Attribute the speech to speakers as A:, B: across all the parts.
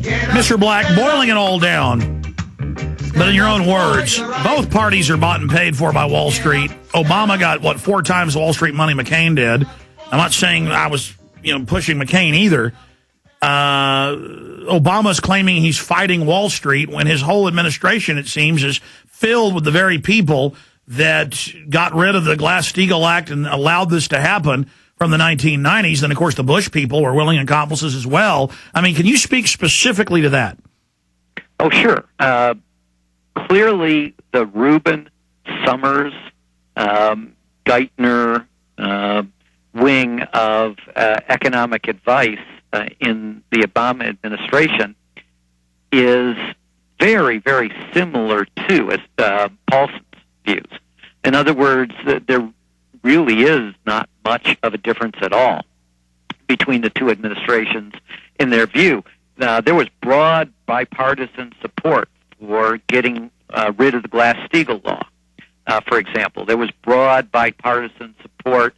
A: Mr. Black, boiling it all down, but in your own words, both parties are bought and paid for by Wall Street. Obama got, 4 times the Wall Street money McCain did. I'm not saying I was, pushing McCain either. Obama's claiming he's fighting Wall Street when his whole administration, it seems, is filled with the very people that got rid of the Glass-Steagall Act and allowed this to happen from the 1990s. And, of course, the Bush people were willing accomplices as well. I mean, can you speak specifically to that?
B: Oh, sure. Clearly, the Rubin, Summers, Geithner wing of economic advice in the Obama administration is very, very similar to Paulson's views. In other words, there really is not much of a difference at all between the two administrations in their view. There was broad bipartisan support for getting rid of the Glass-Steagall law, for example. There was broad bipartisan support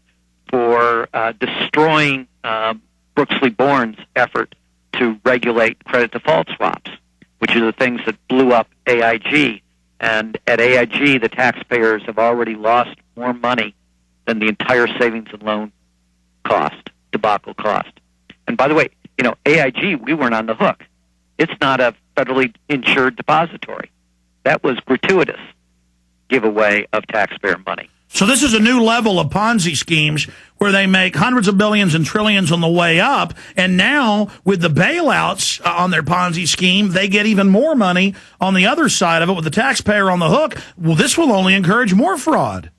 B: for destroying Brooksley Born's effort to regulate credit default swaps, which are the things that blew up AIG. And at AIG, the taxpayers have already lost more money than the entire savings and loan debacle cost. And by the way, AIG, we weren't on the hook. It's not a federally insured depository. That was gratuitous giveaway of taxpayer money.
A: So this is a new level of Ponzi schemes where they make hundreds of billions and trillions on the way up, and now with the bailouts on their Ponzi scheme, they get even more money on the other side of it with the taxpayer on the hook. Well, this will only encourage more fraud.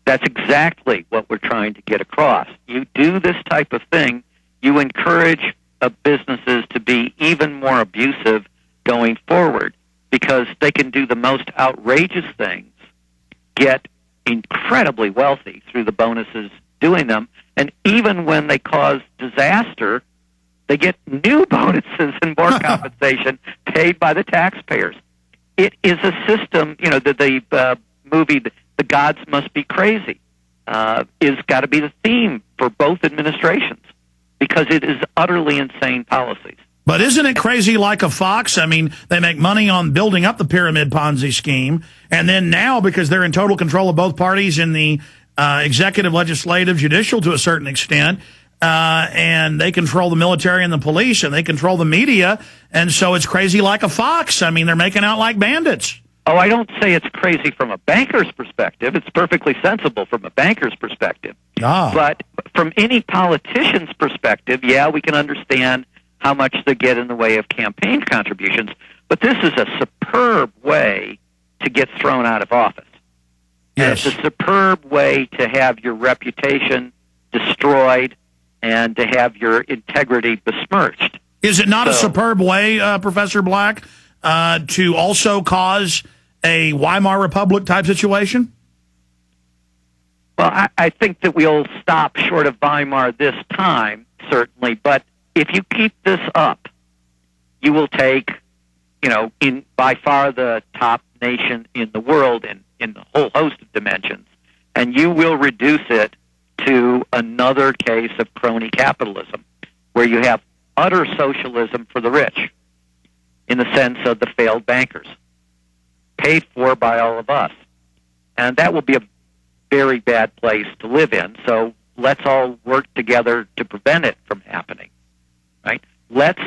B: That's exactly what we're trying to get across. You do this type of thing, you encourage businesses to be even more abusive going forward because they can do the most outrageous things, get incredibly wealthy through the bonuses doing them, and even when they cause disaster, they get new bonuses and more compensation paid by the taxpayers. It is a system, the movie The Gods Must Be Crazy is got to be the theme for both administrations because it is utterly insane policies.
A: But isn't it crazy like a fox? I mean, they make money on building up the pyramid Ponzi scheme, and then now, because they're in total control of both parties in the executive, legislative, judicial to a certain extent, and they control the military and the police, and they control the media, and so it's crazy like a fox. I mean, they're making out like bandits.
B: Oh, I don't say it's crazy from a banker's perspective. It's perfectly sensible from a banker's perspective. But from any politician's perspective, yeah, we can understand how much they get in the way of campaign contributions. But this is a superb way to get thrown out of office.
A: Yes.
B: And it's a superb way to have your reputation destroyed and to have your integrity besmirched.
A: Is it not a superb way, Professor Black, to also cause a Weimar Republic type situation?
B: Well, I think that we'll stop short of Weimar this time, certainly. But if you keep this up, you will take, in by far the top nation in the world in a whole host of dimensions, and you will reduce it to another case of crony capitalism, where you have utter socialism for the rich, in the sense of the failed bankers, paid for by all of us. And that will be a very bad place to live in, so let's all work together to prevent it from happening, right? Let's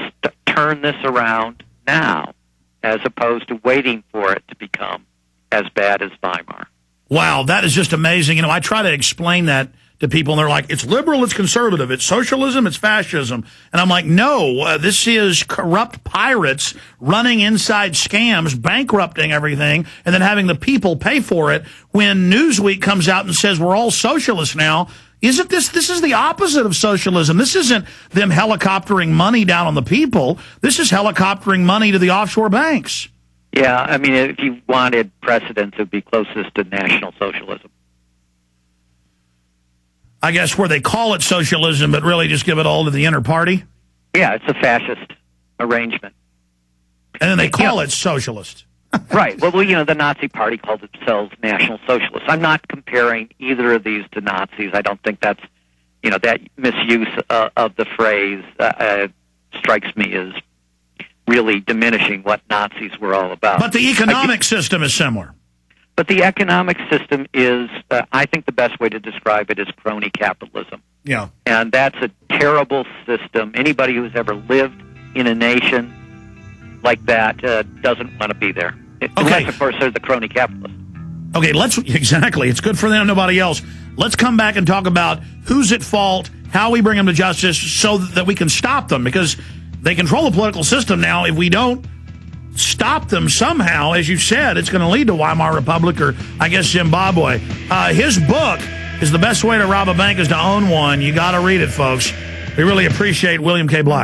B: turn this around now, as opposed to waiting for it to become as bad as Weimar.
A: Wow, that is just amazing. I try to explain that to people, and they're like, it's liberal, it's conservative, it's socialism, it's fascism. And I'm like, no, this is corrupt pirates running inside scams, bankrupting everything, and then having the people pay for it. When Newsweek comes out and says we're all socialists now, isn't this is the opposite of socialism. This isn't them helicoptering money down on the people. This is helicoptering money to the offshore banks.
B: Yeah, I mean, if you wanted precedents, it would be closest to National Socialism.
A: I guess where they call it socialism, but really just give it all to the inner party?
B: Yeah, it's a fascist arrangement.
A: And then they call it socialist.
B: Right. Well, the Nazi Party called themselves National Socialists. I'm not comparing either of these to Nazis. I don't think that's, that misuse of the phrase strikes me as really diminishing what Nazis were all about.
A: But the economic system is similar.
B: But the economic system is, I think the best way to describe it is crony capitalism.
A: Yeah.
B: And that's a terrible system. Anybody who's ever lived in a nation like that doesn't want to be there. Unless, of course, they're the crony capitalists.
A: Okay, exactly. It's good for them, nobody else. Let's come back and talk about who's at fault, how we bring them to justice so that we can stop them, because they control the political system now. If we don't stop them somehow, as you said, it's going to lead to Weimar Republic or, I guess, Zimbabwe. His book is The Best Way to Rob a Bank is to Own One. You got to read it, folks. We really appreciate William K. Black.